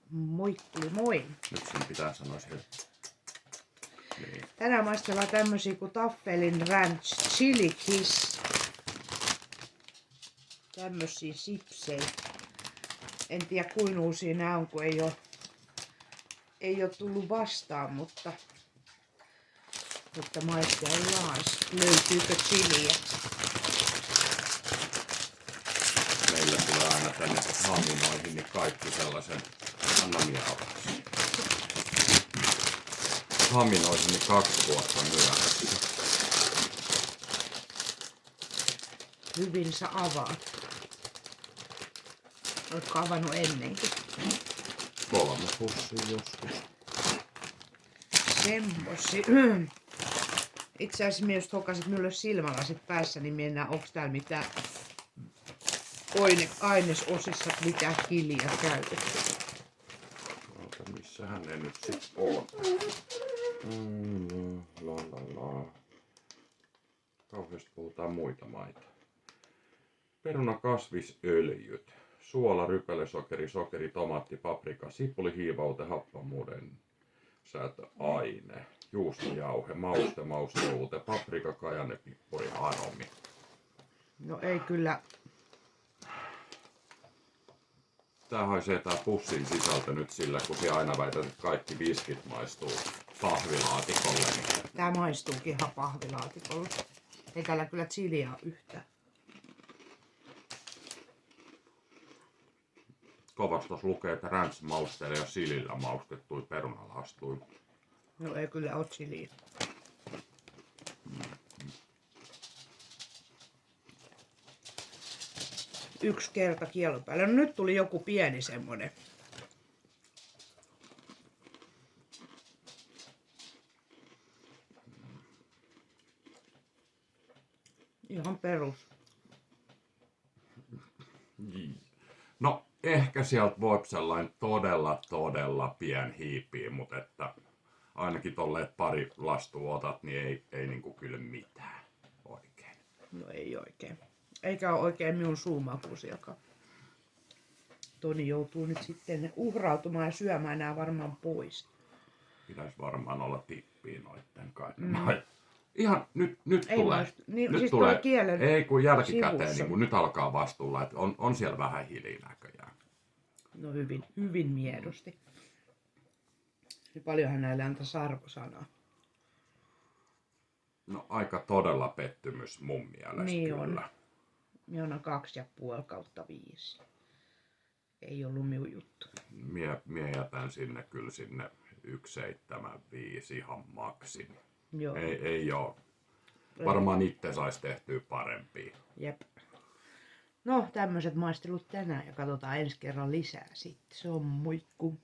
Moikkuli moi! Nyt sen pitää sanoa se. Niin. Tänään maistellaan tämmösiä kuin Taffelin Ranch Chili Kiss. Tämmösiä sipsejä. En tiedä kuinka uusia nää on, kun ei oo tullut vastaan, mutta maistellaan. Löytyykö chiliä? Meillä tulee aina tänne haminoihin niin kaikki sellaisen. Anna minä avata. Haminoihin niin 2 vuotta myöhässä. Hyvin sä avaat. Oletko avannut ennenkin? 3 pussia joskus. Semmosia. Itse asiassa minä just hokasit minulle silmälasit päässä, niin minä en näe, onko täällä mitään ainesosissa mitään kiliä käytetty. Missähän ne nyt sit on? Kauheasti puhutaan muita maita. Perunakasvisöljyt. Suola, rypälesokeri, sokeri, tomaatti, paprika, sipuli, hiivaute, happamuuden säätöaine, juustojauhe, mausteuute, paprika, kajane, pippuri, aromi. No ei kyllä. Tää haisee tää pussin sisältö nyt sillä, kun se aina väität, että kaikki viskit maistuu pahvilaatikolle. Niin... Tää maistuukin ihan pahvilaatikolle. Ei täällä kyllä chiliä ole yhtään. Kovastos lukee, että ranch-mausteilla ja silillä maustettuja perunalastuja. No ei kyllä ole chiliä. Yksi kerta kielon päällä. No nyt tuli joku pieni semmonen. Ihan perus. No ehkä sieltä voi sellainen todella pien hiipiä, mutta että ainakin tolleen pari lastua otat, niin ei niinku kyllä mitään oikein. No ei oikein. Eikä ole oikein minun suumakuusiakaan. Toni joutuu nyt sitten uhrautumaan ja syömään nää varmaan pois. Pitäisi varmaan olla tippiä noitten kai. Ihan nyt Ei tulee. Niin, Nyt siis tulee. Kielen Ei kun jälkikäteen, sivussa. niin kun nyt alkaa vastuulla, että on siellä vähän hiljaa näköjään. No hyvin miedosti. Ja paljonhan näille antaisi arvosanaa. No aika todella pettymys mun mielestä Niin kyllä. on. Minä on 2,5/5. Ei ollut minun juttu. Mie jätän sinne kyllä sinne 1,75 ihan maksin. Joo. Ei oo. Varmaan itse sais tehtyä parempia. Jep. No tämmöiset maistelut tänään ja katsotaan ensi kerran lisää sitten. Se on moikku.